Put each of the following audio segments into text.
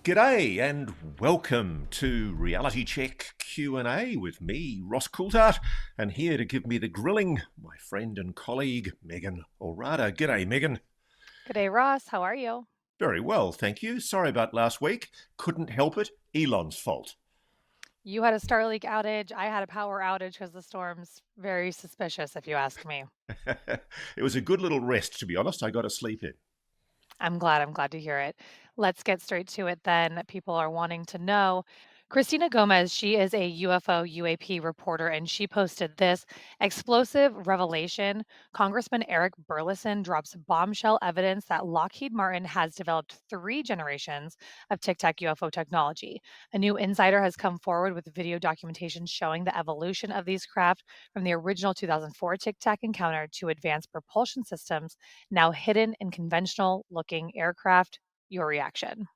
G'day and welcome to Reality Check Q&A with me, Ross Coulthart, and here to give me the grilling, my friend and colleague, Megan Orada. G'day, Megan. Good day, Ross. How are you? Very well, thank you. Sorry about last week. Couldn't help it. Elon's fault. You had a Starlink outage. I had a power outage because the storm's very suspicious, if you ask me. It was a good little rest, to be honest. I got to sleep in. I'm glad to hear it. Let's get straight to it then. People are wanting to know. Christina Gomez, she is a UFO UAP reporter, and she posted this explosive revelation. Congressman Eric Burlison drops bombshell evidence that Lockheed Martin has developed 3 generations of Tic Tac UFO technology. A new insider has come forward with video documentation showing the evolution of these craft from the original 2004 Tic Tac encounter to advanced propulsion systems now hidden in conventional looking aircraft. Your reaction?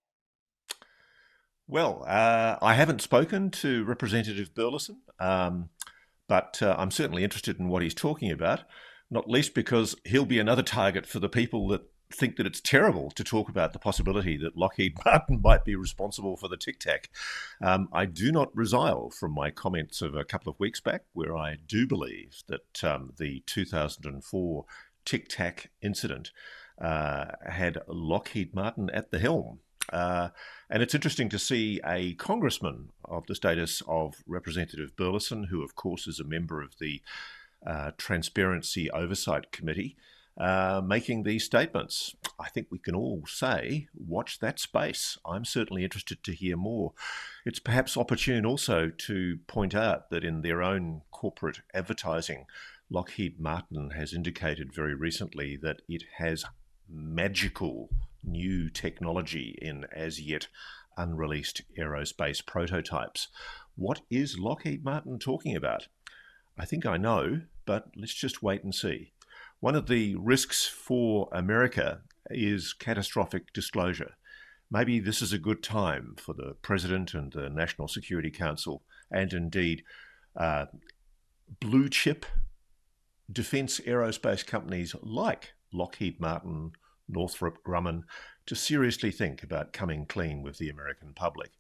Well, I haven't spoken to Representative Burlison, but I'm certainly interested in what he's talking about, not least because he'll be another target for the people that think that it's terrible to talk about the possibility that Lockheed Martin might be responsible for the Tic Tac. I do not resile from my comments of a couple of weeks back, where I do believe that the 2004 Tic Tac incident had Lockheed Martin at the helm. And it's interesting to see a congressman of the status of Representative Burlison, who, of course, is a member of the Transparency Oversight Committee, making these statements. I think we can all say, watch that space. I'm certainly interested to hear more. It's perhaps opportune also to point out that in their own corporate advertising, Lockheed Martin has indicated very recently that it has magical new technology in as yet unreleased aerospace prototypes. What is Lockheed Martin talking about? I think I know, but let's just wait and see. One of the risks for America is catastrophic disclosure. Maybe this is a good time for the President and the National Security Council, and indeed blue chip defense aerospace companies like Lockheed Martin, Northrop Grumman, to seriously think about coming clean with the American public.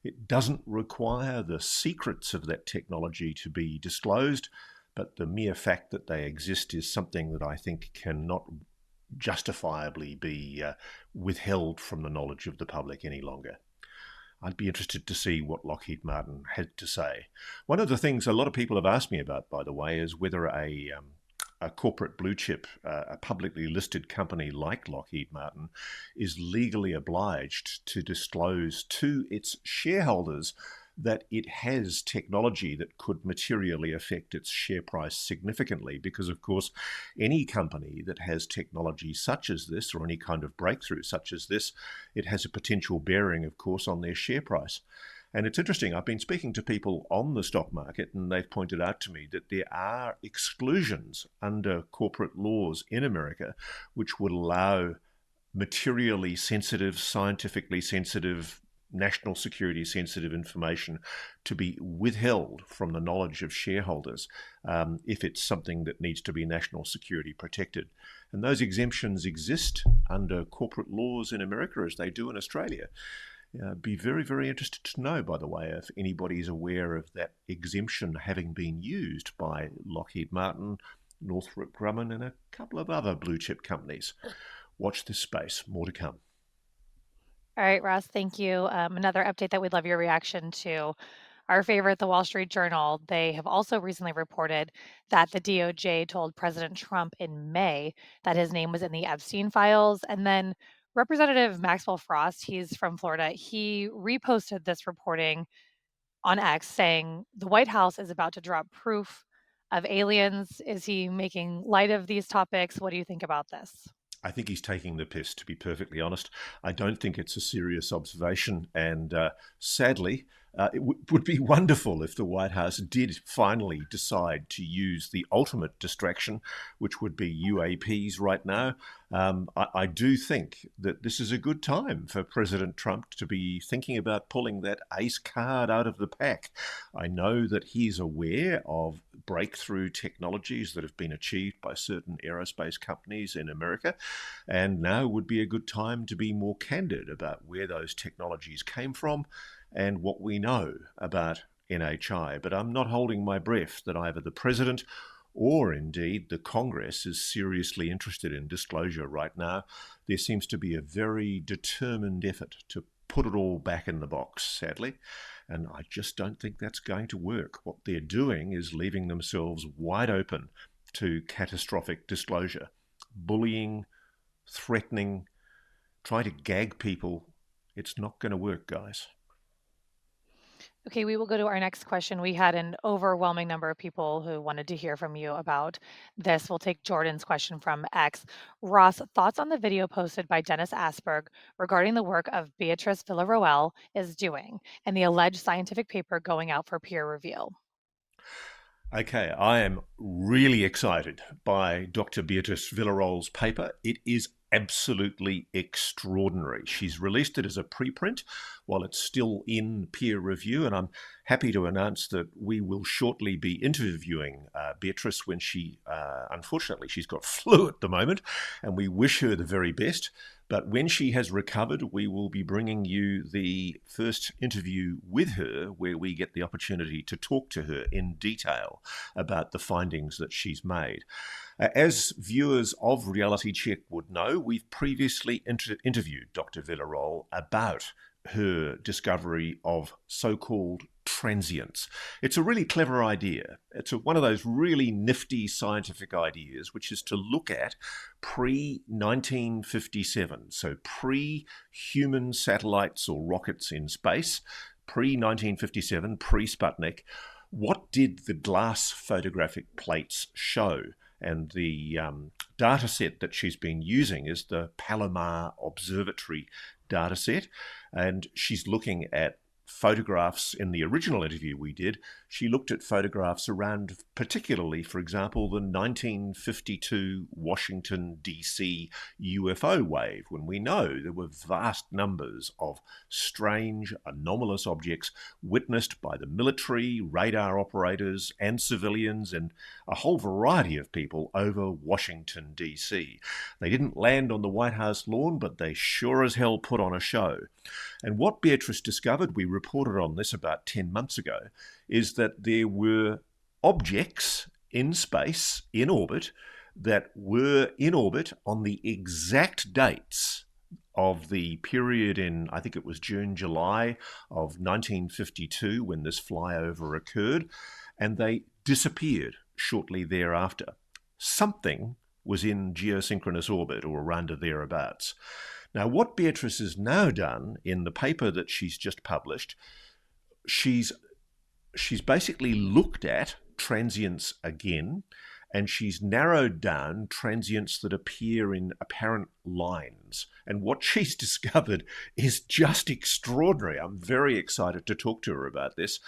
It doesn't require the secrets of that technology to be disclosed, but the mere fact that they exist is something that I think cannot justifiably be withheld from the knowledge of the public any longer. I'd be interested to see what Lockheed Martin had to say. One of the things a lot of people have asked me about, by the way, is whether a corporate blue chip, a publicly listed company like Lockheed Martin, is legally obliged to disclose to its shareholders that it has technology that could materially affect its share price significantly. Because, of course, any company that has technology such as this, or any kind of breakthrough such as this, it has a potential bearing, of course, on their share price. And it's interesting, I've been speaking to people on the stock market, and they've pointed out to me that there are exclusions under corporate laws in America which would allow materially sensitive, scientifically sensitive, national security sensitive information to be withheld from the knowledge of shareholders if it's something that needs to be national security protected. And those exemptions exist under corporate laws in America as they do in Australia. Be very, very interested to know, by the way, if anybody's aware of that exemption having been used by Lockheed Martin, Northrop Grumman, and a couple of other blue chip companies. Watch this space. More to come. All right, Ross, thank you. Another update that we'd love your reaction to. Our favorite, the Wall Street Journal, they have also recently reported that the DOJ told President Trump in May that his name was in the Epstein files. And then Representative Maxwell Frost, he's from Florida, he reposted this reporting on X saying the White House is about to drop proof of aliens. Is he making light of these topics? What do you think about this? I think he's taking the piss, to be perfectly honest. I don't think it's a serious observation. And sadly, Would be wonderful if the White House did finally decide to use the ultimate distraction, which would be UAPs right now. I do think that this is a good time for President Trump to be thinking about pulling that ace card out of the pack. I know that he's aware of breakthrough technologies that have been achieved by certain aerospace companies in America, and now would be a good time to be more candid about where those technologies came from and what we know about NHI. But I'm not holding my breath that either the President or indeed the Congress is seriously interested in disclosure right now. There seems to be a very determined effort to put it all back in the box, sadly, and I just don't think that's going to work. What they're doing is leaving themselves wide open to catastrophic disclosure. Bullying, threatening, trying to gag people. It's not going to work, guys. Okay, we will go to our next question. We had an overwhelming number of people who wanted to hear from you about this. We'll take Jordan's question from X. Ross, thoughts on the video posted by Dennis Asperg regarding the work of Beatriz Villarroel is doing and the alleged scientific paper going out for peer review? Okay, I am really excited by Dr. Beatriz Villarroel's paper. It is absolutely extraordinary. She's released it as a preprint while it's still in peer review, and I'm happy to announce that we will shortly be interviewing Beatriz when unfortunately, she's got flu at the moment, and we wish her the very best. But when she has recovered, we will be bringing you the first interview with her where we get the opportunity to talk to her in detail about the findings that she's made. As viewers of Reality Check would know, we've previously interviewed Dr. Villarroel about her discovery of so-called transients. It's a really clever idea. It's one of those really nifty scientific ideas, which is to look at pre-1957, so pre-human satellites or rockets in space, pre-1957, pre-Sputnik. What did the glass photographic plates show? And the data set that she's been using is the Palomar Observatory data set. And she's looking at photographs. In the original interview we did, she looked at photographs around, particularly, for example, the 1952 Washington, D.C. UFO wave, when we know there were vast numbers of strange, anomalous objects witnessed by the military, radar operators, and civilians, and a whole variety of people over Washington, D.C. They didn't land on the White House lawn, but they sure as hell put on a show. And what Beatrice discovered, we reported on this about 10 months ago, is that there were objects in space, in orbit, that were in orbit on the exact dates of the period in, I think it was June, July of 1952 when this flyover occurred, and they disappeared shortly thereafter. Something was in geosynchronous orbit or around or thereabouts. Now, what Beatrice has now done in the paper that she's just published, she's basically looked at transients again, and she's narrowed down transients that appear in apparent lines. And what she's discovered is just extraordinary. I'm very excited to talk to her about this.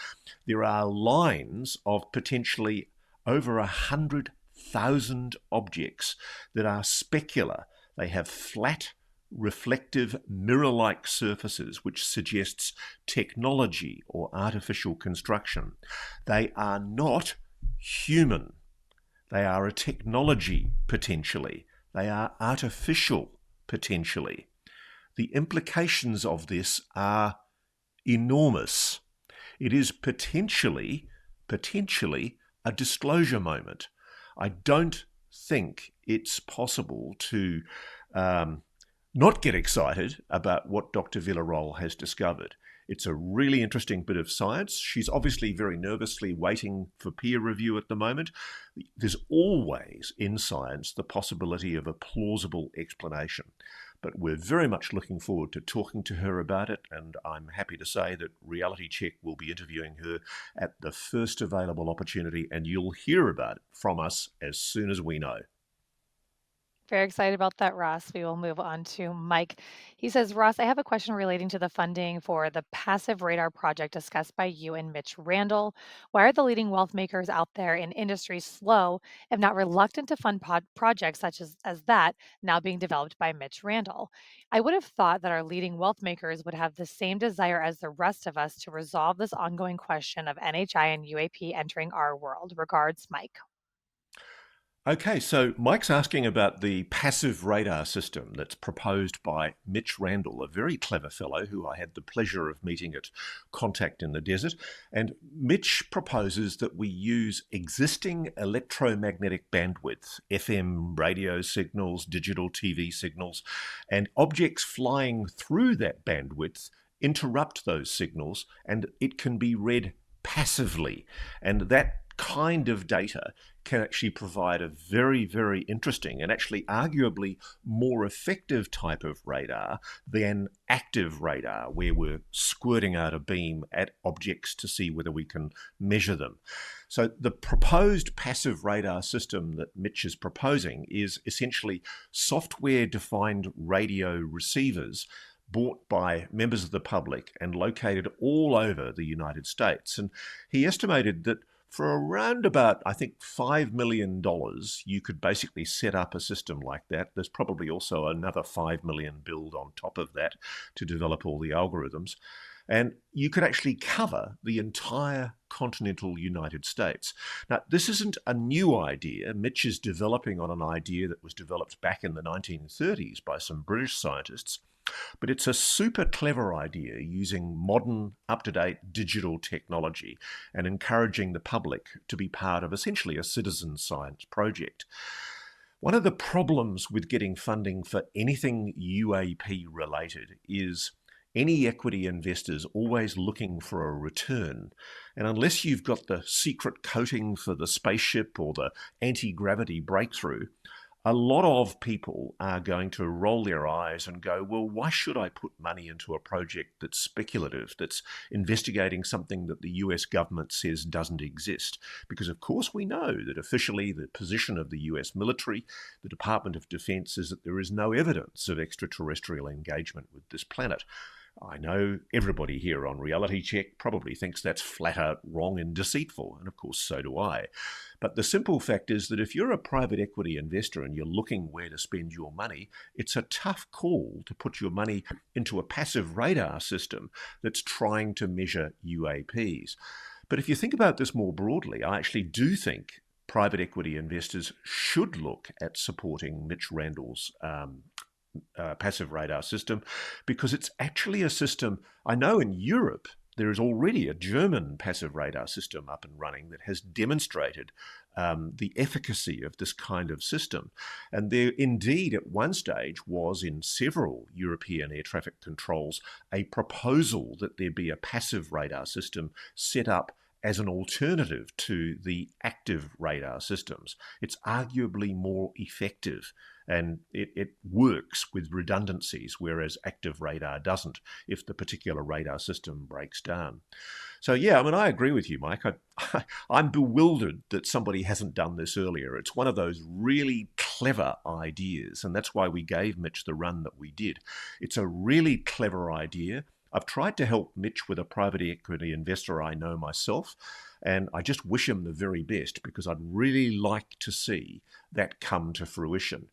There are lines of potentially over 100,000 objects that are specular. They have flat, reflective, mirror-like surfaces, which suggests technology or artificial construction. They are not human. They are a technology, potentially. They are artificial, potentially. The implications of this are enormous. It is potentially a disclosure moment. I don't think it's possible to not get excited about what Dr. Villarroel has discovered. It's a really interesting bit of science. She's obviously very nervously waiting for peer review at the moment. There's always in science the possibility of a plausible explanation. But we're very much looking forward to talking to her about it, and I'm happy to say that Reality Check will be interviewing her at the first available opportunity, and you'll hear about it from us as soon as we know. Very excited about that, Ross. We will move on to Mike. He says, Ross, I have a question relating to the funding for the passive radar project discussed by you and Mitch Randall. Why are the leading wealth makers out there in industry slow, if not reluctant to fund projects such as that now being developed by Mitch Randall? I would have thought that our leading wealth makers would have the same desire as the rest of us to resolve this ongoing question of NHI and UAP entering our world. Regards, Mike. Okay, so Mike's asking about the passive radar system that's proposed by Mitch Randall, a very clever fellow who I had the pleasure of meeting at Contact in the Desert. And Mitch proposes that we use existing electromagnetic bandwidth, FM radio signals, digital TV signals, and objects flying through that bandwidth interrupt those signals, and it can be read passively. And that kind of data can actually provide a very, very interesting and actually arguably more effective type of radar than active radar, where we're squirting out a beam at objects to see whether we can measure them. So the proposed passive radar system that Mitch is proposing is essentially software-defined radio receivers bought by members of the public and located all over the United States. And he estimated that for around about, I think, $5 million, you could basically set up a system like that. There's probably also another $5 million build on top of that to develop all the algorithms. And you could actually cover the entire continental United States. Now, this isn't a new idea. Mitch is developing on an idea that was developed back in the 1930s by some British scientists. But it's a super clever idea using modern, up-to-date digital technology and encouraging the public to be part of essentially a citizen science project. One of the problems with getting funding for anything UAP related is any equity investors always looking for a return. And unless you've got the secret coating for the spaceship or the anti-gravity breakthrough, a lot of people are going to roll their eyes and go, well, why should I put money into a project that's speculative, that's investigating something that the US government says doesn't exist? Because, of course, we know that officially the position of the US military, the Department of Defense, is that there is no evidence of extraterrestrial engagement with this planet. I know everybody here on Reality Check probably thinks that's flat out wrong and deceitful, and of course so do I. But the simple fact is that if you're a private equity investor and you're looking where to spend your money, it's a tough call to put your money into a passive radar system that's trying to measure UAPs. But if you think about this more broadly, I actually do think private equity investors should look at supporting Mitch Randall's passive radar system, because it's actually a system. I know in Europe there is already a German passive radar system up and running that has demonstrated the efficacy of this kind of system. And there indeed at one stage was in several European air traffic controls a proposal that there be a passive radar system set up as an alternative to the active radar systems. It's arguably more effective, and it works with redundancies, whereas active radar doesn't if the particular radar system breaks down. So yeah, I mean, I agree with you, Mike. I'm bewildered that somebody hasn't done this earlier. It's one of those really clever ideas, and that's why we gave Mitch the run that we did. It's a really clever idea. I've tried to help Mitch with a private equity investor I know myself, and I just wish him the very best because I'd really like to see that come to fruition.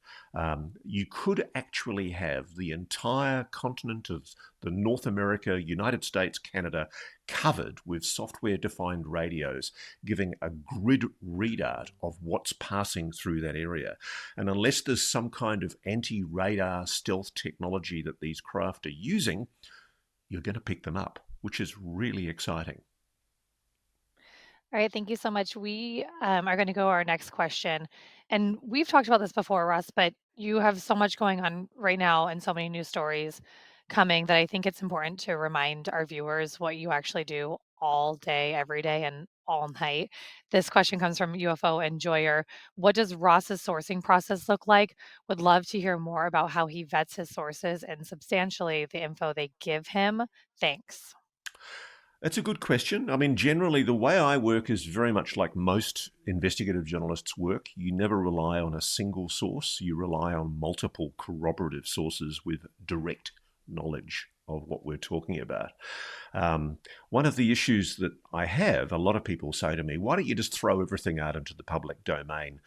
You could actually have the entire continent of the North America, United States, Canada covered with software-defined radios, giving a grid readout of what's passing through that area. And unless there's some kind of anti-radar stealth technology that these craft are using, you're going to pick them up, which is really exciting. All right, thank you so much. We are going to go our next question. And we've talked about this before, Russ, but you have so much going on right now and so many news stories coming that I think it's important to remind our viewers what you actually do all day, every day, and all night. This question comes from UFO Enjoyer. What does Ross's sourcing process look like? Would love to hear more about how he vets his sources and substantially the info they give him. Thanks. It's a good question. I mean, generally, the way I work is very much like most investigative journalists work. You never rely on a single source, you rely on multiple corroborative sources with direct knowledge of what we're talking about. Um, One of the issues that I have, a lot of people say to me, why don't you just throw everything out into the public domain?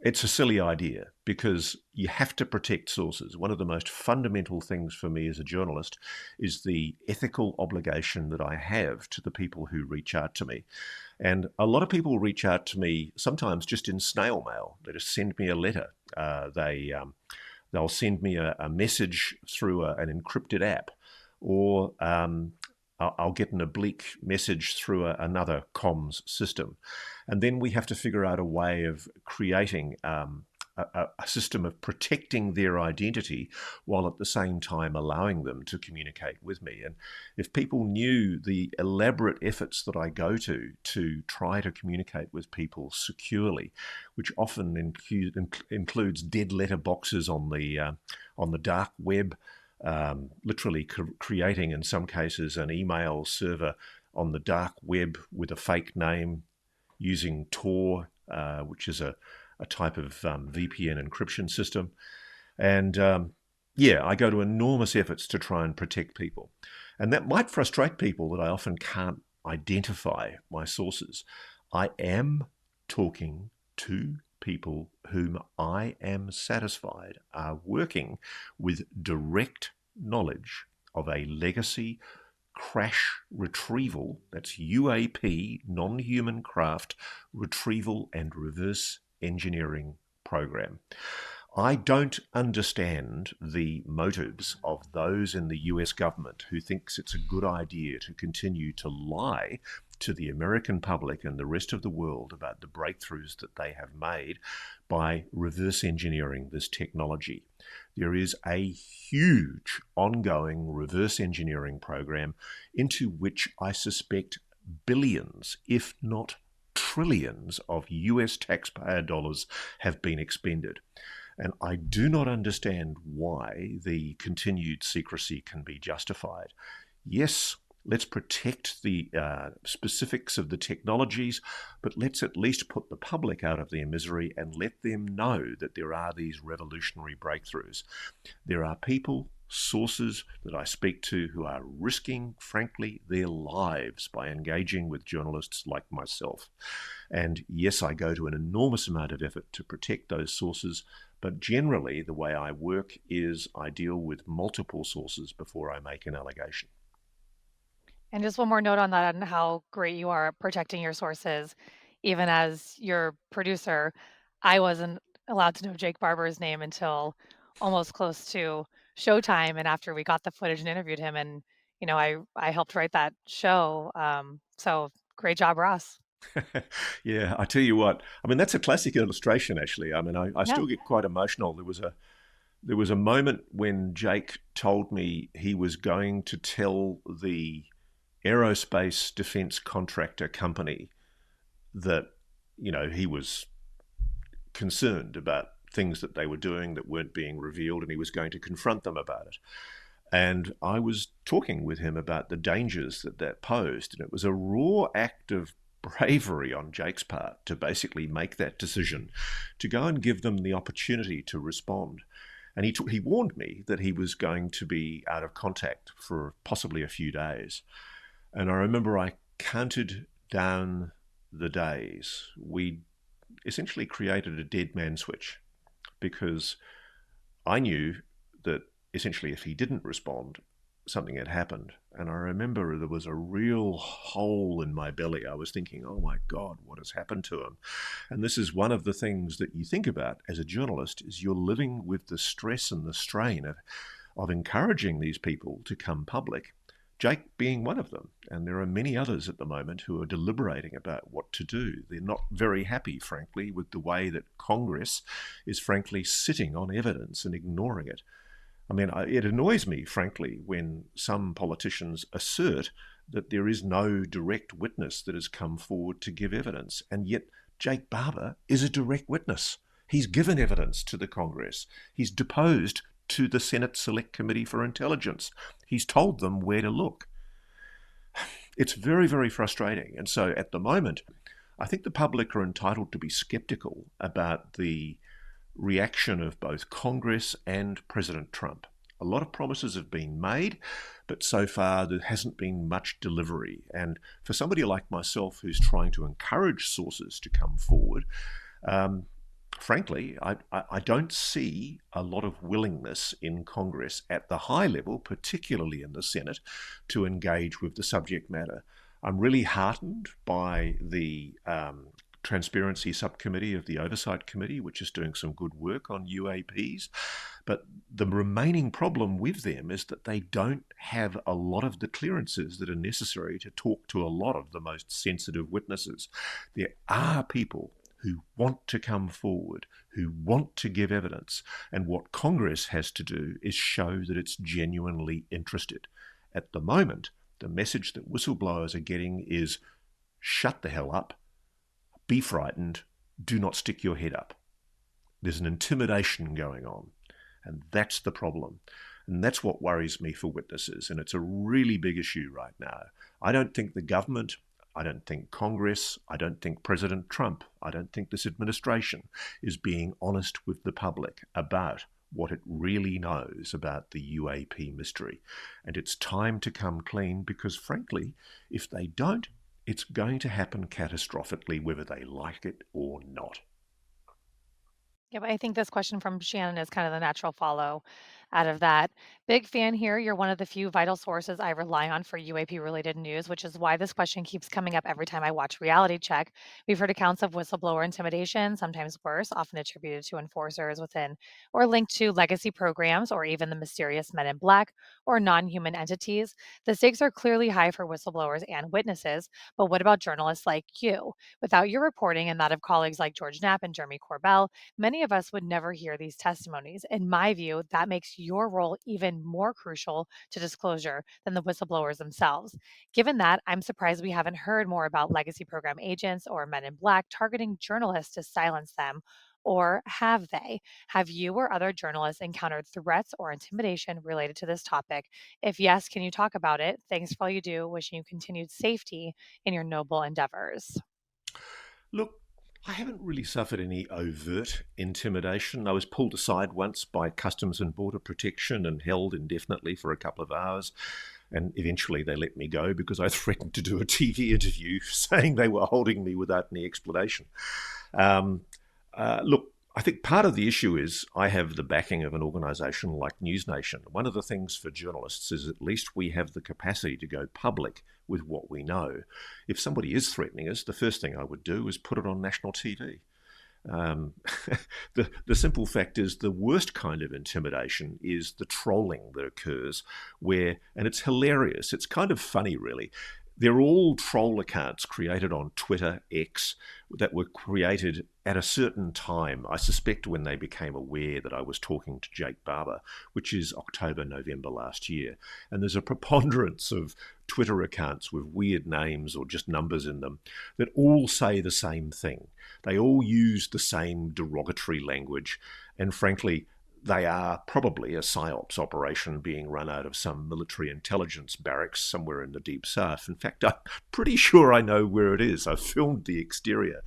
It's a silly idea because you have to protect sources. One of the most fundamental things for me as a journalist is the ethical obligation that I have to the people who reach out to me. And a lot of people reach out to me sometimes just in snail mail. They just send me a letter. They'll send me a message through an encrypted app, or I'll get an oblique message through another comms system. And then we have to figure out a way of creating a system of protecting their identity while at the same time allowing them to communicate with me. And if people knew the elaborate efforts that I go to try to communicate with people securely, which often includes dead letter boxes on the dark web, literally creating, in some cases, an email server on the dark web with a fake name using Tor, which is a type of VPN encryption system. And yeah, I go to enormous efforts to try and protect people. And that might frustrate people that I often can't identify my sources. I am talking to people whom I am satisfied are working with direct knowledge of a legacy crash retrieval, that's UAP, non-human craft retrieval and reverse engineering program. I don't understand the motives of those in the US government who thinks it's a good idea to continue to lie to the American public and the rest of the world about the breakthroughs that they have made by reverse engineering this technology. There is a huge ongoing reverse engineering program into which I suspect billions, if not trillions, of US taxpayer dollars have been expended. And I do not understand why the continued secrecy can be justified. Yes, let's protect the specifics of the technologies, but let's at least put the public out of their misery and let them know that there are these revolutionary breakthroughs. There are people, sources that I speak to who are risking, frankly, their lives by engaging with journalists like myself. And yes, I go to an enormous amount of effort to protect those sources, but generally the way I work is I deal with multiple sources before I make an allegation. And just one more note on that, on how great you are at protecting your sources. Even as your producer, I wasn't allowed to know Jake Barber's name until almost close to showtime, and after we got the footage and interviewed him, and I helped write that show. So great job, Ross. Yeah, I tell you what. I mean, that's a classic illustration, actually. I mean, I Yeah. still get quite emotional. There was a moment when Jake told me he was going to tell the aerospace defense contractor company that he was concerned about things that they were doing that weren't being revealed, and he was going to confront them about it. And I was talking with him about the dangers that posed, and it was a raw act of bravery on Jake's part to basically make that decision, to go and give them the opportunity to respond. And he warned me that he was going to be out of contact for possibly a few days. And I remember I counted down the days. We essentially created a dead man switch because I knew that essentially if he didn't respond, something had happened. And I remember there was a real hole in my belly. I was thinking, oh my God, what has happened to him? And this is one of the things that you think about as a journalist is you're living with the stress and the strain of encouraging these people to come public. Jake being one of them. And there are many others at the moment who are deliberating about what to do. They're not very happy, frankly, with the way that Congress is frankly sitting on evidence and ignoring it. I mean, it annoys me, frankly, when some politicians assert that there is no direct witness that has come forward to give evidence. And yet, Jake Barber is a direct witness. He's given evidence to the Congress. He's deposed to the Senate Select Committee for Intelligence. He's told them where to look. It's very, very frustrating. And so at the moment, I think the public are entitled to be skeptical about the reaction of both Congress and President Trump. A lot of promises have been made, but so far there hasn't been much delivery. And for somebody like myself who's trying to encourage sources to come forward, um, frankly, I don't see a lot of willingness in Congress at the high level, particularly in the Senate, to engage with the subject matter. I'm really heartened by the Transparency Subcommittee of the Oversight Committee, which is doing some good work on UAPs. But the remaining problem with them is that they don't have a lot of the clearances that are necessary to talk to a lot of the most sensitive witnesses. There are people who want to come forward, who want to give evidence. And what Congress has to do is show that it's genuinely interested. At the moment, the message that whistleblowers are getting is shut the hell up, be frightened, do not stick your head up. There's an intimidation going on, and that's the problem. And that's what worries me for witnesses, and it's a really big issue right now. I don't think the government, I don't think Congress, I don't think President Trump, I don't think this administration is being honest with the public about what it really knows about the UAP mystery. And it's time to come clean because, frankly, if they don't, it's going to happen catastrophically whether they like it or not. Yeah, but I think this question from Shannon is kind of the natural follow out of that. Big fan here. You're one of the few vital sources I rely on for UAP related news, which is why this question keeps coming up every time I watch Reality Check. We've heard accounts of whistleblower intimidation, sometimes worse, often attributed to enforcers within or linked to legacy programs or even the mysterious men in black or non human entities. The stakes are clearly high for whistleblowers and witnesses, but what about journalists like you? Without your reporting and that of colleagues like George Knapp and Jeremy Corbell, many of us would never hear these testimonies. In my view, that makes your role even more crucial to disclosure than the whistleblowers themselves. Given that, I'm surprised we haven't heard more about legacy program agents or men in black targeting journalists to silence them. Or have they? Have you or other journalists encountered threats or intimidation related to this topic? If yes, can you talk about it? Thanks for all you do. Wishing you continued safety in your noble endeavors. Look, I haven't really suffered any overt intimidation. I was pulled aside once by Customs and Border Protection and held indefinitely for a couple of hours. And eventually they let me go because I threatened to do a TV interview saying they were holding me without any explanation. Um, Look, I think part of the issue is I have the backing of an organisation like NewsNation. One of the things for journalists is at least we have the capacity to go public with what we know. If somebody is threatening us, the first thing I would do is put it on national TV. Um, the simple fact is the worst kind of intimidation is the trolling that occurs where, and it's hilarious, it's kind of funny really. They're all troll accounts created on Twitter, X, that were created at a certain time. I suspect when they became aware that I was talking to Jake Barber, which is October, November last year. And there's a preponderance of Twitter accounts with weird names or just numbers in them that all say the same thing. They all use the same derogatory language. And frankly, they are probably a psyops operation being run out of some military intelligence barracks somewhere in the deep south. In fact, I'm pretty sure I know where it is. I filmed the exterior.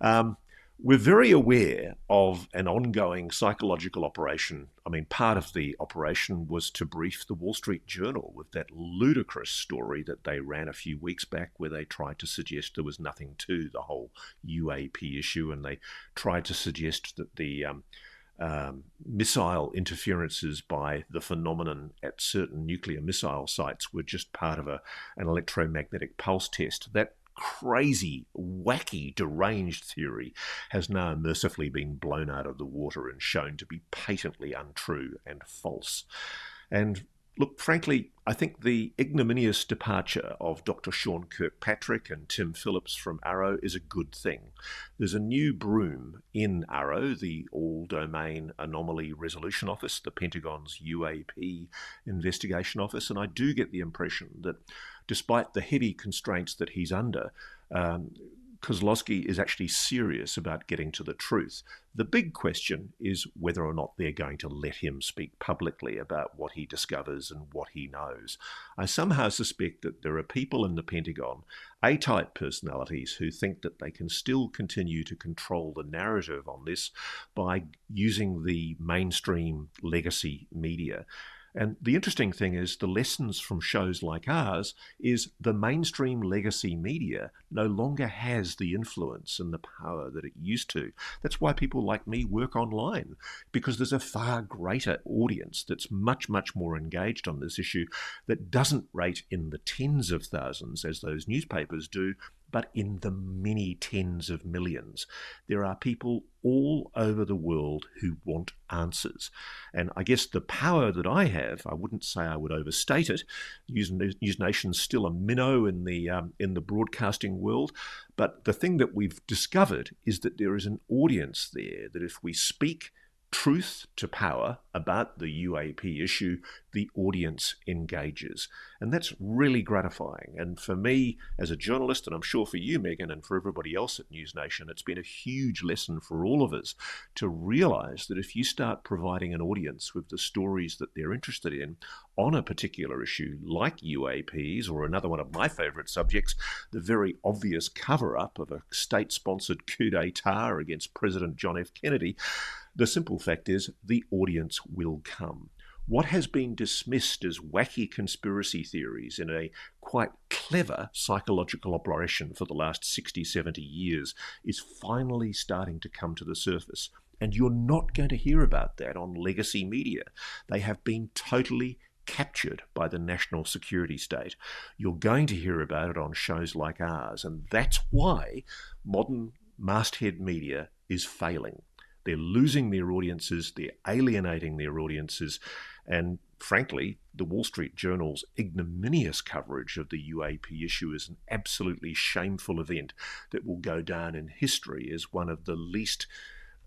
Um, we're very aware of an ongoing psychological operation. I mean, part of the operation was to brief the Wall Street Journal with that ludicrous story that they ran a few weeks back where they tried to suggest there was nothing to the whole UAP issue, and they tried to suggest that the missile interferences by the phenomenon at certain nuclear missile sites were just part of an electromagnetic pulse test. That crazy, wacky, deranged theory has now mercifully been blown out of the water and shown to be patently untrue and false. And look, frankly, I think the ignominious departure of Dr. Sean Kirkpatrick and Tim Phillips from Arrow is a good thing. There's a new broom in Arrow, the All Domain Anomaly Resolution Office, the Pentagon's UAP investigation office, and I do get the impression that despite the heavy constraints that he's under, um, Kozlowski is actually serious about getting to the truth. The big question is whether or not they're going to let him speak publicly about what he discovers and what he knows. I somehow suspect that there are people in the Pentagon, A-type personalities, who think that they can still continue to control the narrative on this by using the mainstream legacy media. And the interesting thing is the lessons from shows like ours is the mainstream legacy media no longer has the influence and the power that it used to. That's why people like me work online, because there's a far greater audience that's much, much more engaged on this issue that doesn't rate in the tens of thousands as those newspapers do, but in the many tens of millions. There are people all over the world who want answers. And I guess the power that I have, I wouldn't say I would overstate it. NewsNation's still a minnow in the broadcasting world, but the thing that we've discovered is that there is an audience there that if we speak truth to power about the UAP issue, the audience engages. And that's really gratifying. And for me, as a journalist, and I'm sure for you, Megan, and for everybody else at NewsNation, it's been a huge lesson for all of us to realize that if you start providing an audience with the stories that they're interested in on a particular issue, like UAPs, or another one of my favorite subjects, the very obvious cover-up of a state-sponsored coup d'etat against President John F. Kennedy, the simple fact is the audience will come. What has been dismissed as wacky conspiracy theories in a quite clever psychological operation for the last 60, 70 years is finally starting to come to the surface. And you're not going to hear about that on legacy media. They have been totally captured by the national security state. You're going to hear about it on shows like ours, and that's why modern masthead media is failing. They're losing their audiences, they're alienating their audiences, and frankly, the Wall Street Journal's ignominious coverage of the UAP issue is an absolutely shameful event that will go down in history as one of the least,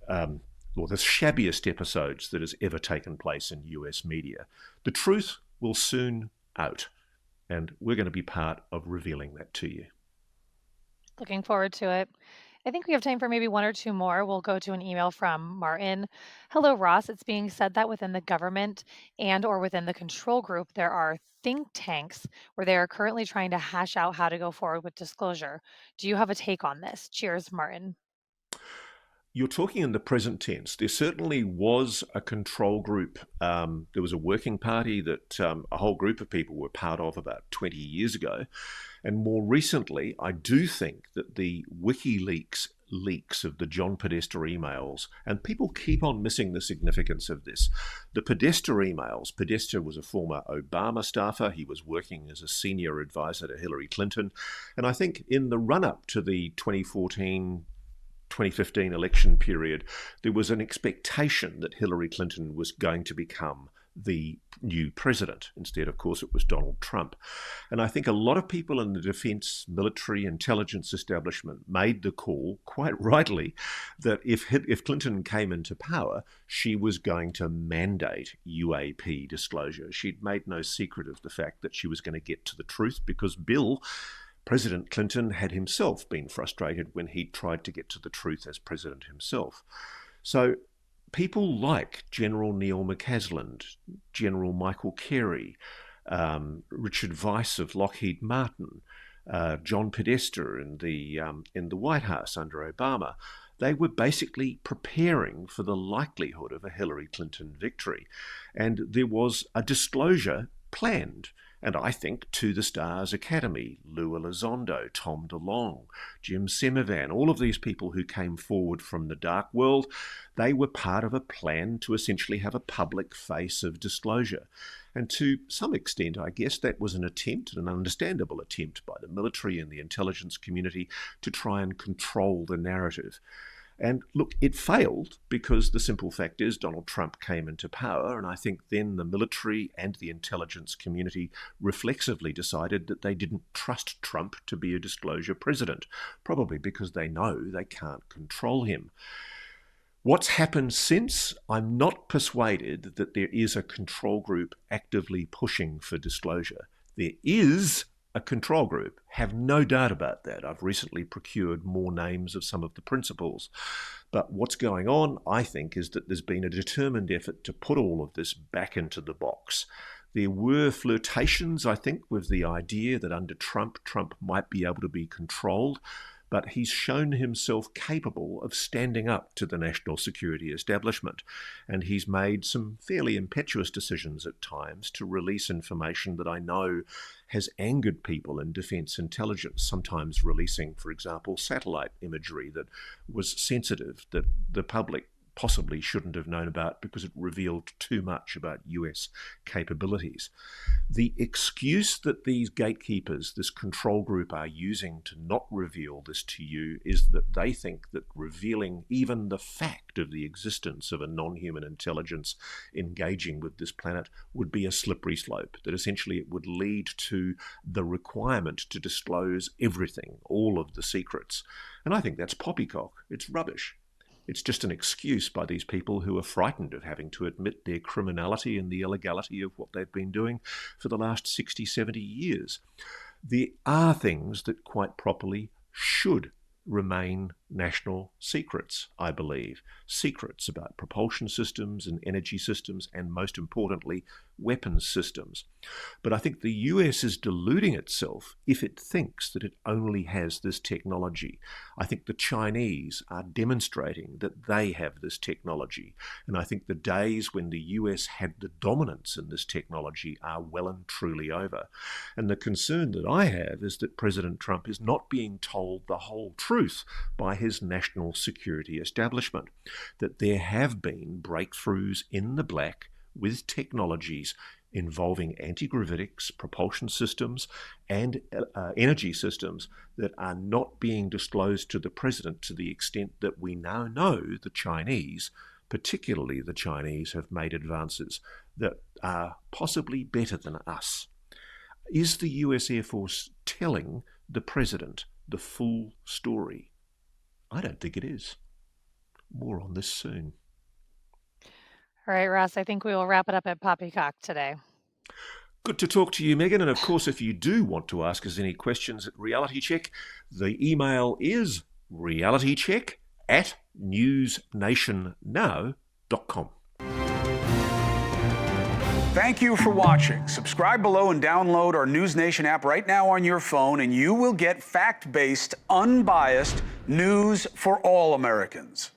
or the shabbiest episodes that has ever taken place in US media. The truth will soon out, and we're going to be part of revealing that to you. Looking forward to it. I think we have time for maybe one or two more. We'll go to an email from Martin. Hello, Ross. It's being said that within the government and or within the control group, there are think tanks where they are currently trying to hash out how to go forward with disclosure. Do you have a take on this? Cheers, Martin. You're talking in the present tense. There certainly was a control group. There was a working party that a whole group of people were part of about 20 years ago. And more recently, I do think that the WikiLeaks leaks of the John Podesta emails, and people keep on missing the significance of this. The Podesta emails, Podesta was a former Obama staffer. He was working as a senior advisor to Hillary Clinton. And I think in the run-up to the 2015 election period, there was an expectation that Hillary Clinton was going to become the new president. Instead, of course, it was Donald Trump. And I think a lot of people in the defense, military, intelligence establishment made the call, quite rightly, that if Clinton came into power, she was going to mandate UAP disclosure. She'd made no secret of the fact that she was going to get to the truth because President Clinton had himself been frustrated when he tried to get to the truth as president himself. So people like General Neil McCasland, General Michael Carey, Richard Weiss of Lockheed Martin, John Podesta in the White House under Obama, they were basically preparing for the likelihood of a Hillary Clinton victory. And there was a disclosure planned. And I think To the Stars Academy, Lou Elizondo, Tom DeLonge, Jim Semivan, all of these people who came forward from the dark world, they were part of a plan to essentially have a public face of disclosure. And to some extent, I guess that was an attempt, an understandable attempt by the military and the intelligence community to try and control the narrative. And look, it failed because the simple fact is Donald Trump came into power, and I think then the military and the intelligence community reflexively decided that they didn't trust Trump to be a disclosure president, probably because they know they can't control him. What's happened since? I'm not persuaded that there is a control group actively pushing for disclosure. There is a control group. Have no doubt about that. I've recently procured more names of some of the principals. But what's going on, I think, is that there's been a determined effort to put all of this back into the box. There were flirtations, I think, with the idea that under Trump might be able to be controlled, but he's shown himself capable of standing up to the national security establishment. And he's made some fairly impetuous decisions at times to release information that I know has angered people in defence intelligence, sometimes releasing, for example, satellite imagery that was sensitive, that the public possibly shouldn't have known about because it revealed too much about US capabilities. The excuse that these gatekeepers, this control group, are using to not reveal this to you is that they think that revealing even the fact of the existence of a non-human intelligence engaging with this planet would be a slippery slope, that essentially it would lead to the requirement to disclose everything, all of the secrets. And I think that's poppycock. It's rubbish. It's just an excuse by these people who are frightened of having to admit their criminality and the illegality of what they've been doing for the last 60, 70 years. There are things that quite properly should remain national secrets, I believe. Secrets about propulsion systems and energy systems, and most importantly, weapons systems. But I think the US is deluding itself if it thinks that it only has this technology. I think the Chinese are demonstrating that they have this technology. And I think the days when the US had the dominance in this technology are well and truly over. And the concern that I have is that President Trump is not being told the whole truth by his national security establishment, that there have been breakthroughs in the black with technologies involving anti-gravitics, propulsion systems, and energy systems that are not being disclosed to the president to the extent that we now know the Chinese, particularly the Chinese, have made advances that are possibly better than us. Is the US Air Force telling the president the full story? I don't think it is. More on this soon. All right, Ross, I think we will wrap it up at poppycock today. Good to talk to you, Megan. And of course, if you do want to ask us any questions at Reality Check, the email is realitycheck@newsnationnow.com. Thank you for watching. Subscribe below and download our NewsNation app right now on your phone, and you will get fact-based, unbiased news for all Americans.